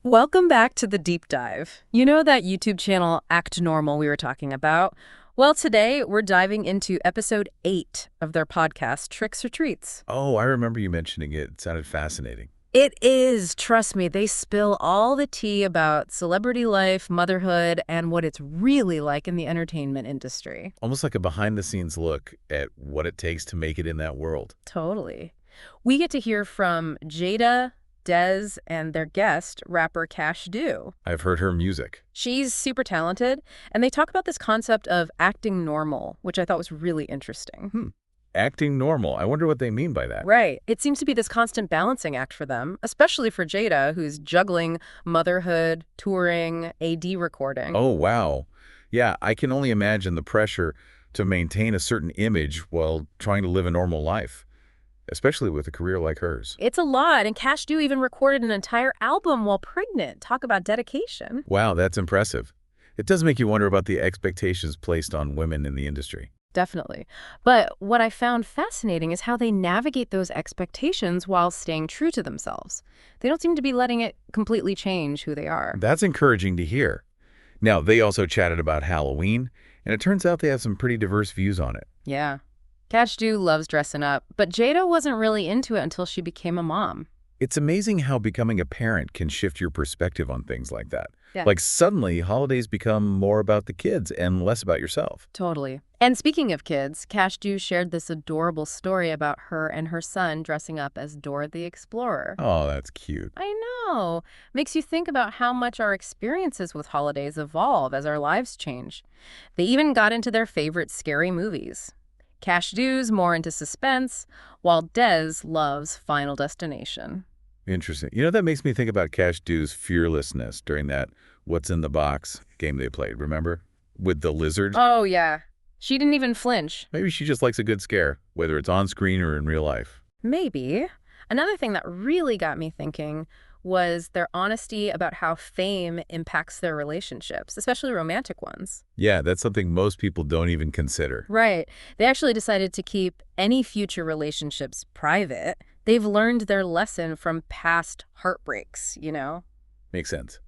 Welcome back to the deep dive. You know that YouTube channel Act Normal we were talking about? Well, today we're diving into episode 8 of their podcast, Tricks or Treats. Oh, I remember you mentioning it. It sounded fascinating. It is, trust me, they spill all the tea about celebrity life, motherhood, and what it's really like in the entertainment industry. Almost like a behind-the-scenes look at what it takes to make it in that world. Totally. We get to hear from Jada, Dez, and their guest, rapper Cash Dew. I've heard her music. She's super talented, and they talk about this concept of acting normal, which I thought was really interesting. Acting normal. I wonder what they mean by that. Right. It seems to be this constant balancing act for them, especially for Jada, who's juggling motherhood, touring, AD recording. Oh, wow. Yeah, I can only imagine the pressure to maintain a certain image while trying to live a normal life, especially with a career like hers. It's a lot, and Cash Dew even recorded an entire album while pregnant. Talk about dedication. Wow, that's impressive. It does make you wonder about the expectations placed on women in the industry. Definitely. But what I found fascinating is how they navigate those expectations while staying true to themselves. They don't seem to be letting it completely change who they are. That's encouraging to hear. Now, they also chatted about Halloween, and it turns out they have some pretty diverse views on it. Yeah. Cash Dew loves dressing up, but Jada wasn't really into it until she became a mom. It's amazing how becoming a parent can shift your perspective on things like that. Yeah. Like suddenly, holidays become more about the kids and less about yourself. Totally. And speaking of kids, Cash Dew shared this adorable story about her and her son dressing up as Dora the Explorer. Oh, that's cute. I know. Makes you think about how much our experiences with holidays evolve as our lives change. They even got into their favorite scary movies. Cash Dew's more into suspense, while Dez loves Final Destination. Interesting. You know, that makes me think about Cash Dew's fearlessness during that What's in the Box game they played, remember? With the lizard. Oh, yeah. She didn't even flinch. Maybe she just likes a good scare, whether it's on screen or in real life. Maybe. Another thing that really got me thinking was their honesty about how fame impacts their relationships, especially romantic ones. Yeah, that's something most people don't even consider. Right. They actually decided to keep any future relationships private. They've learned their lesson from past heartbreaks, you know? Makes sense.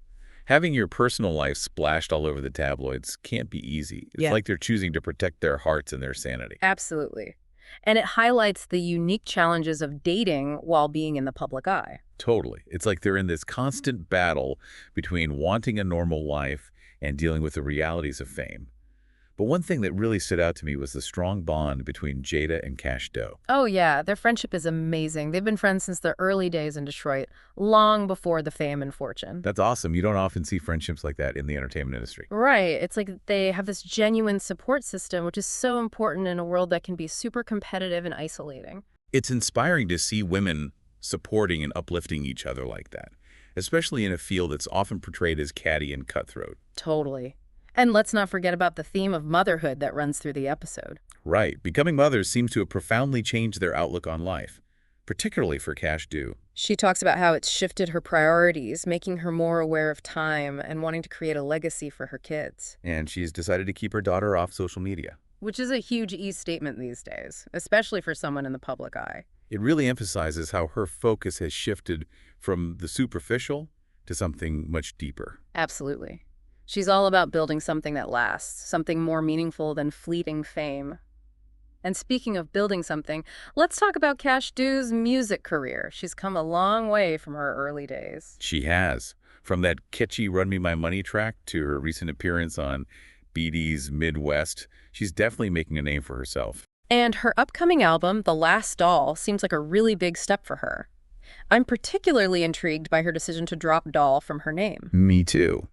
Having your personal life splashed all over the tabloids can't be easy. It's Yeah. like they're choosing to protect their hearts and their sanity. Absolutely. And it highlights the unique challenges of dating while being in the public eye. Totally. It's like they're in this constant battle between wanting a normal life and dealing with the realities of fame. But one thing that really stood out to me was the strong bond between Jada and Cash Doe. Oh, yeah, their friendship is amazing. They've been friends since their early days in Detroit, long before the fame and fortune. That's awesome. You don't often see friendships like that in the entertainment industry. Right. It's like they have this genuine support system, which is so important in a world that can be super competitive and isolating. It's inspiring to see women supporting and uplifting each other like that, especially in a field that's often portrayed as catty and cutthroat. Totally. And let's not forget about the theme of motherhood that runs through the episode. Right. Becoming mothers seems to have profoundly changed their outlook on life, particularly for Cash Dew. She talks about how it's shifted her priorities, making her more aware of time and wanting to create a legacy for her kids. And she's decided to keep her daughter off social media. Which is a huge statement these days, especially for someone in the public eye. It really emphasizes how her focus has shifted from the superficial to something much deeper. Absolutely. She's all about building something that lasts, something more meaningful than fleeting fame. And speaking of building something, let's talk about Cash Dew's music career. She's come a long way from her early days. She has. From that catchy Run Me My Money track to her recent appearance on BD's Midwest, she's definitely making a name for herself. And her upcoming album, The Last Doll, seems like a really big step for her. I'm particularly intrigued by her decision to drop doll from her name. Me too.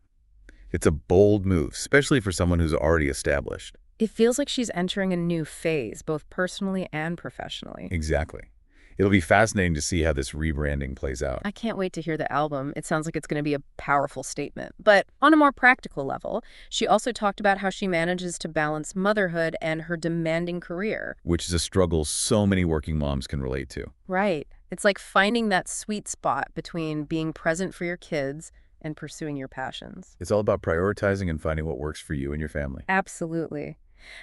It's a bold move, especially for someone who's already established. It feels like she's entering a new phase, both personally and professionally. Exactly. It'll be fascinating to see how this rebranding plays out. I can't wait to hear the album. It sounds like it's going to be a powerful statement. But on a more practical level, she also talked about how she manages to balance motherhood and her demanding career. Which is a struggle so many working moms can relate to. Right. It's like finding that sweet spot between being present for your kids and pursuing your passions. It's all about prioritizing and finding what works for you and your family. Absolutely.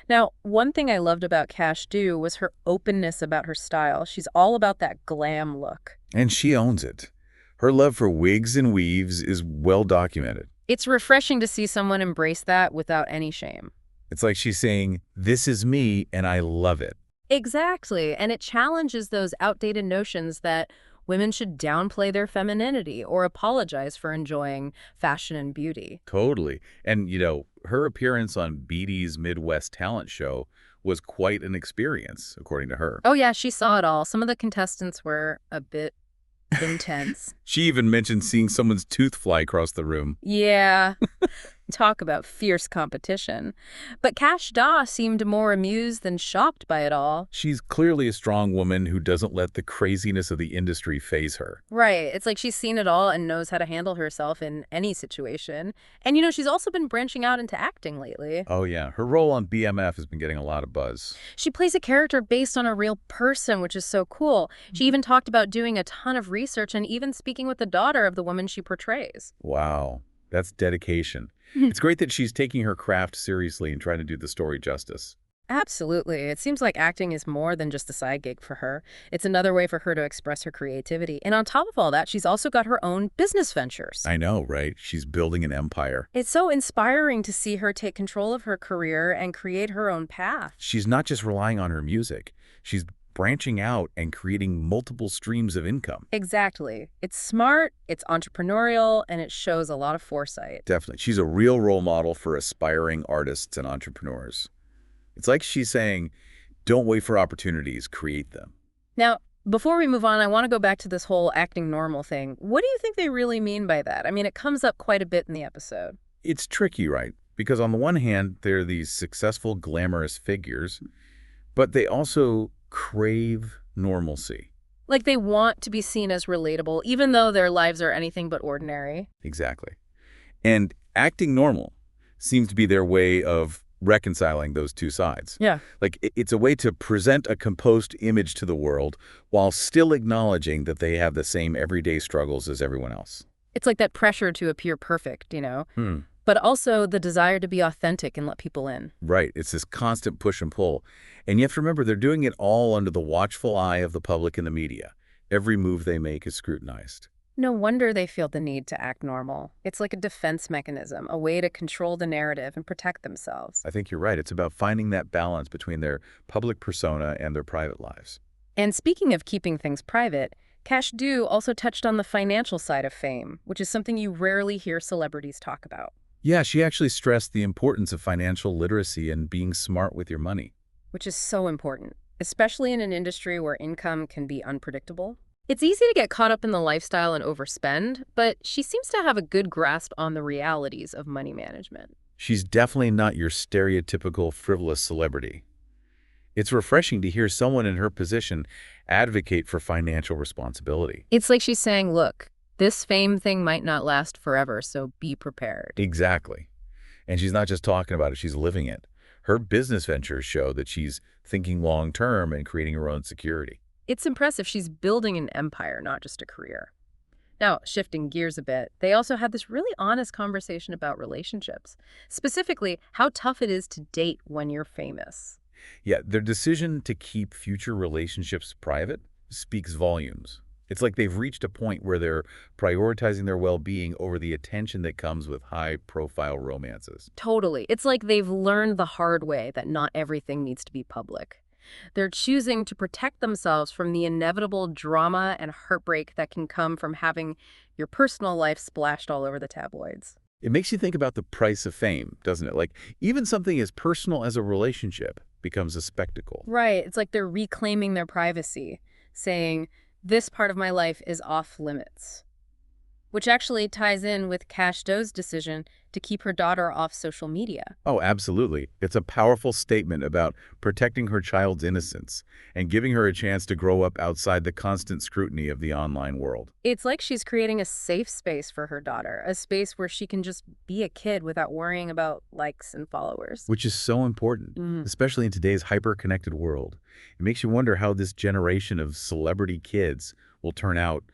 Now, one thing I loved about Cash Dew was her openness about her style. She's all about that glam look. And she owns it. Her love for wigs and weaves is well documented. It's refreshing to see someone embrace that without any shame. It's like she's saying, this is me and I love it. Exactly, and it challenges those outdated notions that women should downplay their femininity or apologize for enjoying fashion and beauty. Totally. And, her appearance on BD's Midwest Talent Show was quite an experience, according to her. Oh yeah, she saw it all. Some of the contestants were a bit intense. She even mentioned seeing someone's tooth fly across the room. Yeah. Talk about fierce competition. But Cash Daw seemed more amused than shocked by it all. She's clearly a strong woman who doesn't let the craziness of the industry faze her. Right. It's like she's seen it all and knows how to handle herself in any situation. And she's also been branching out into acting lately. Oh, yeah. Her role on BMF has been getting a lot of buzz. She plays a character based on a real person, which is so cool. She even talked about doing a ton of research and even speaking with the daughter of the woman she portrays. Wow. That's dedication. It's great that she's taking her craft seriously and trying to do the story justice. Absolutely. It seems like acting is more than just a side gig for her. It's another way for her to express her creativity. And on top of all that, she's also got her own business ventures. I know, right? She's building an empire. It's so inspiring to see her take control of her career and create her own path. She's not just relying on her music. She's branching out and creating multiple streams of income. Exactly. It's smart, it's entrepreneurial, and it shows a lot of foresight. Definitely. She's a real role model for aspiring artists and entrepreneurs. It's like she's saying, don't wait for opportunities, create them. Now, before we move on, I want to go back to this whole acting normal thing. What do you think they really mean by that? I mean, it comes up quite a bit in the episode. It's tricky, right? Because on the one hand, they're these successful, glamorous figures, but they also crave normalcy. Like they want to be seen as relatable, even though their lives are anything but ordinary. Exactly. And acting normal seems to be their way of reconciling those two sides. Yeah. Like it's a way to present a composed image to the world while still acknowledging that they have the same everyday struggles as everyone else. It's like that pressure to appear perfect, but also the desire to be authentic and let people in. Right. It's this constant push and pull. And you have to remember, they're doing it all under the watchful eye of the public and the media. Every move they make is scrutinized. No wonder they feel the need to act normal. It's like a defense mechanism, a way to control the narrative and protect themselves. I think you're right. It's about finding that balance between their public persona and their private lives. And speaking of keeping things private, Cash Dew also touched on the financial side of fame, which is something you rarely hear celebrities talk about. Yeah, she actually stressed the importance of financial literacy and being smart with your money. Which is so important, especially in an industry where income can be unpredictable. It's easy to get caught up in the lifestyle and overspend, but she seems to have a good grasp on the realities of money management. She's definitely not your stereotypical frivolous celebrity. It's refreshing to hear someone in her position advocate for financial responsibility. It's like she's saying, look, this fame thing might not last forever, so be prepared. Exactly. And she's not just talking about it, she's living it. Her business ventures show that she's thinking long-term and creating her own security. It's impressive. She's building an empire, not just a career. Now, shifting gears a bit, they also had this really honest conversation about relationships, specifically how tough it is to date when you're famous. Yeah, their decision to keep future relationships private speaks volumes. It's like they've reached a point where they're prioritizing their well-being over the attention that comes with high-profile romances. Totally. It's like they've learned the hard way that not everything needs to be public. They're choosing to protect themselves from the inevitable drama and heartbreak that can come from having your personal life splashed all over the tabloids. It makes you think about the price of fame, doesn't it? Like, even something as personal as a relationship becomes a spectacle. Right. It's like they're reclaiming their privacy, saying, this part of my life is off limits. Which actually ties in with Cash Doe's decision to keep her daughter off social media. Oh, absolutely. It's a powerful statement about protecting her child's innocence and giving her a chance to grow up outside the constant scrutiny of the online world. It's like she's creating a safe space for her daughter, a space where she can just be a kid without worrying about likes and followers. Which is so important, especially in today's hyper-connected world. It makes you wonder how this generation of celebrity kids will turn out,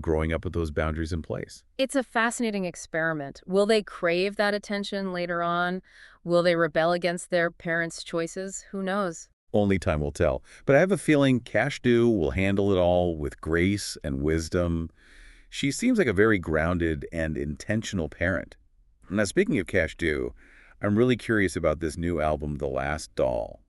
growing up with those boundaries in place. It's a fascinating experiment. Will they crave that attention later on? Will they rebel against their parents' choices? Who knows? Only time will tell. But I have a feeling Cash Dew will handle it all with grace and wisdom. She seems like a very grounded and intentional parent. Now, speaking of Cash Dew, I'm really curious about this new album, The Last Doll.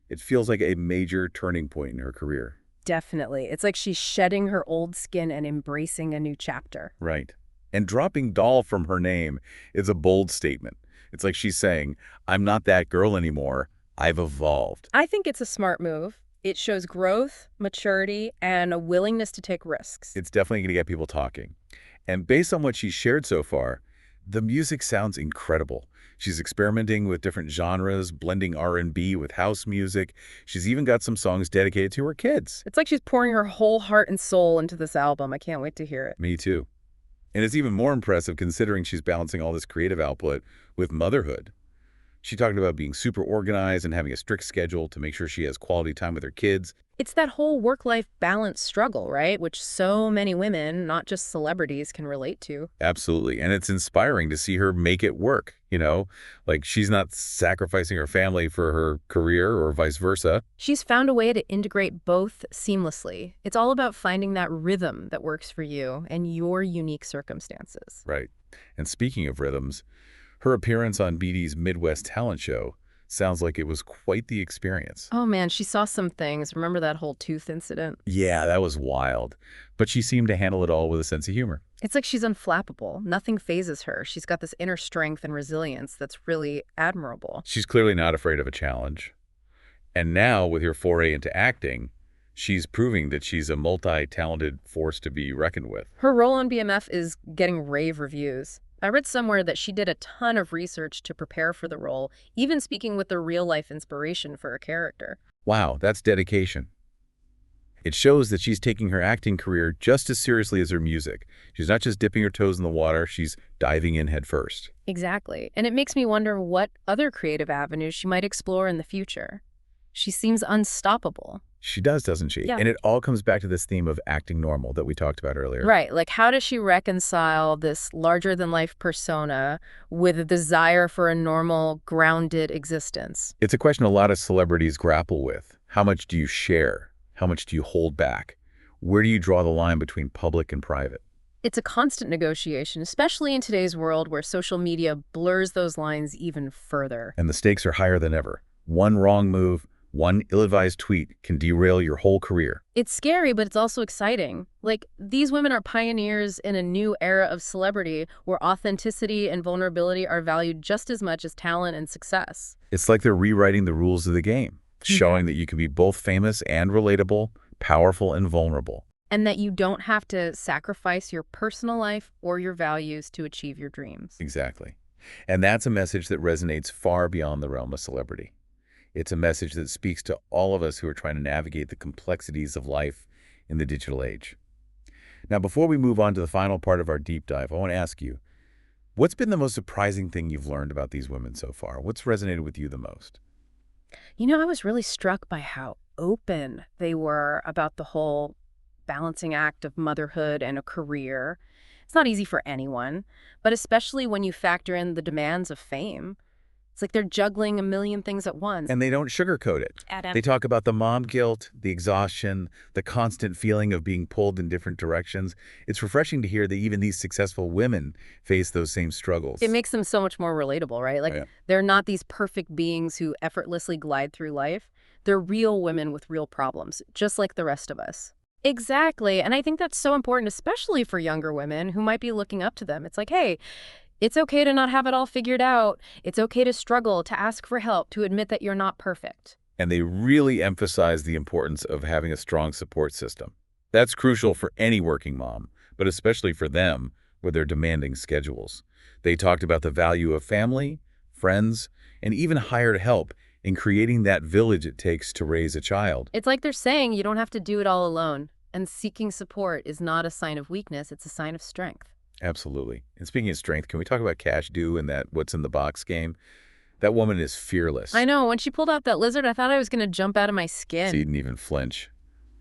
It feels like a major turning point in her career. Definitely. It's like she's shedding her old skin and embracing a new chapter. Right. And dropping doll from her name is a bold statement. It's like she's saying, I'm not that girl anymore. I've evolved. I think it's a smart move. It shows growth, maturity, and a willingness to take risks. It's definitely going to get people talking. And based on what she's shared so far, the music sounds incredible. She's experimenting with different genres, blending R&B with house music. She's even got some songs dedicated to her kids. It's like she's pouring her whole heart and soul into this album. I can't wait to hear it. Me too. And it's even more impressive considering she's balancing all this creative output with motherhood. She talked about being super organized and having a strict schedule to make sure she has quality time with her kids. It's that whole work-life balance struggle, right? Which so many women, not just celebrities, can relate to. Absolutely. And it's inspiring to see her make it work, you know? Like she's not sacrificing her family for her career or vice versa. She's found a way to integrate both seamlessly. It's all about finding that rhythm that works for you and your unique circumstances. Right. And speaking of rhythms, her appearance on BD's Midwest Talent Show sounds like it was quite the experience. Oh man, she saw some things. Remember that whole tooth incident? Yeah, that was wild. But she seemed to handle it all with a sense of humor. It's like she's unflappable. Nothing phases her. She's got this inner strength and resilience that's really admirable. She's clearly not afraid of a challenge. And now, with her foray into acting, she's proving that she's a multi-talented force to be reckoned with. Her role on BMF is getting rave reviews. I read somewhere that she did a ton of research to prepare for the role, even speaking with the real-life inspiration for her character. Wow, that's dedication. It shows that she's taking her acting career just as seriously as her music. She's not just dipping her toes in the water, she's diving in head first. Exactly. And it makes me wonder what other creative avenues she might explore in the future. She seems unstoppable. She does, doesn't she? Yeah. And it all comes back to this theme of acting normal that we talked about earlier. Right. Like, how does she reconcile this larger-than-life persona with a desire for a normal, grounded existence? It's a question a lot of celebrities grapple with. How much do you share? How much do you hold back? Where do you draw the line between public and private? It's a constant negotiation, especially in today's world where social media blurs those lines even further. And the stakes are higher than ever. One wrong move, one ill-advised tweet can derail your whole career. It's scary, but it's also exciting. Like, these women are pioneers in a new era of celebrity where authenticity and vulnerability are valued just as much as talent and success. It's like they're rewriting the rules of the game, showing that you can be both famous and relatable, powerful and vulnerable. And that you don't have to sacrifice your personal life or your values to achieve your dreams. Exactly. And that's a message that resonates far beyond the realm of celebrity. It's a message that speaks to all of us who are trying to navigate the complexities of life in the digital age. Now, before we move on to the final part of our deep dive, I want to ask you, what's been the most surprising thing you've learned about these women so far? What's resonated with you the most? You know, I was really struck by how open they were about the whole balancing act of motherhood and a career. It's not easy for anyone, but especially when you factor in the demands of fame. It's like they're juggling a million things at once. And they don't sugarcoat it. They talk about the mom guilt, the exhaustion, the constant feeling of being pulled in different directions. It's refreshing to hear that even these successful women face those same struggles. It makes them so much more relatable, right? Like, they're not these perfect beings who effortlessly glide through life. They're real women with real problems, just like the rest of us. Exactly. And I think that's so important, especially for younger women who might be looking up to them. It's like, hey, it's okay to not have it all figured out. It's okay to struggle, to ask for help, to admit that you're not perfect. And they really emphasize the importance of having a strong support system. That's crucial for any working mom, but especially for them with their demanding schedules. They talked about the value of family, friends, and even hired help in creating that village it takes to raise a child. It's like they're saying you don't have to do it all alone. And seeking support is not a sign of weakness, it's a sign of strength. Absolutely. And speaking of strength, can we talk about Cash Dew and that what's in the box game? That woman is fearless. I know. When she pulled out that lizard, I thought I was going to jump out of my skin. She didn't even flinch.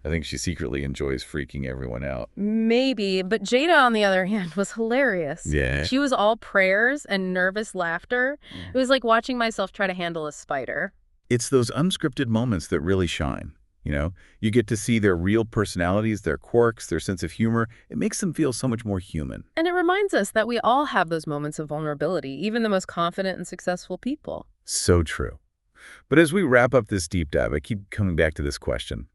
I think she secretly enjoys freaking everyone out. Maybe, but Jada, on the other hand, was hilarious. Yeah. She was all prayers and nervous laughter. It was like watching myself try to handle a spider. It's those unscripted moments that really shine. You know, you get to see their real personalities, their quirks, their sense of humor. It makes them feel so much more human. And it reminds us that we all have those moments of vulnerability, even the most confident and successful people. So true. But as we wrap up this deep dive, I keep coming back to this question.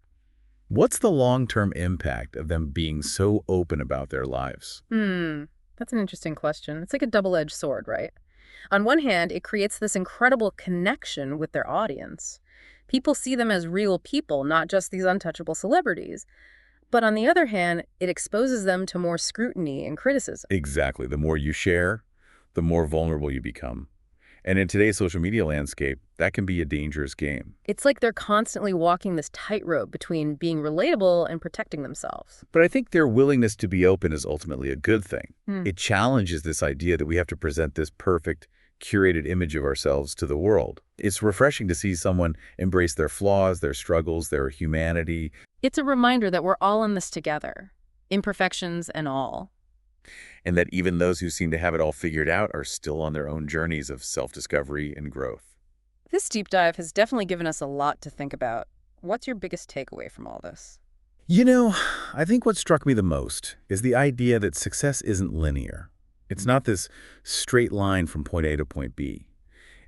What's the long-term impact of them being so open about their lives? That's an interesting question. It's like a double-edged sword, right? On one hand, it creates this incredible connection with their audience. People see them as real people, not just these untouchable celebrities. But on the other hand, it exposes them to more scrutiny and criticism. Exactly. The more you share, the more vulnerable you become. And in today's social media landscape, that can be a dangerous game. It's like they're constantly walking this tightrope between being relatable and protecting themselves. But I think their willingness to be open is ultimately a good thing. Hmm. It challenges this idea that we have to present this perfect, curated image of ourselves to the world. It's refreshing to see someone embrace their flaws, their struggles, their humanity. It's a reminder that we're all in this together, imperfections and all. And that even those who seem to have it all figured out are still on their own journeys of self-discovery and growth. This deep dive has definitely given us a lot to think about. What's your biggest takeaway from all this? You know, I think what struck me the most is the idea that success isn't linear. It's not this straight line from point A to point B.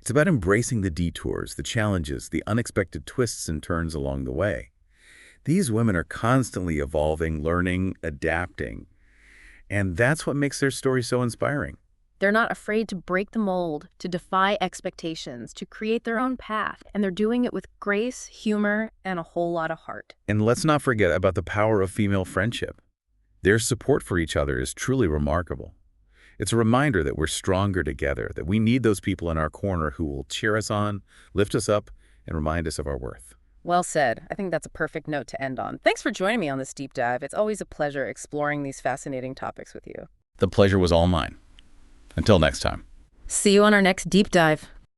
It's about embracing the detours, the challenges, the unexpected twists and turns along the way. These women are constantly evolving, learning, adapting. And that's what makes their story so inspiring. They're not afraid to break the mold, to defy expectations, to create their own path, and they're doing it with grace, humor, and a whole lot of heart. And let's not forget about the power of female friendship. Their support for each other is truly remarkable. It's a reminder that we're stronger together, that we need those people in our corner who will cheer us on, lift us up, and remind us of our worth. Well said. I think that's a perfect note to end on. Thanks for joining me on this deep dive. It's always a pleasure exploring these fascinating topics with you. The pleasure was all mine. Until next time. See you on our next deep dive.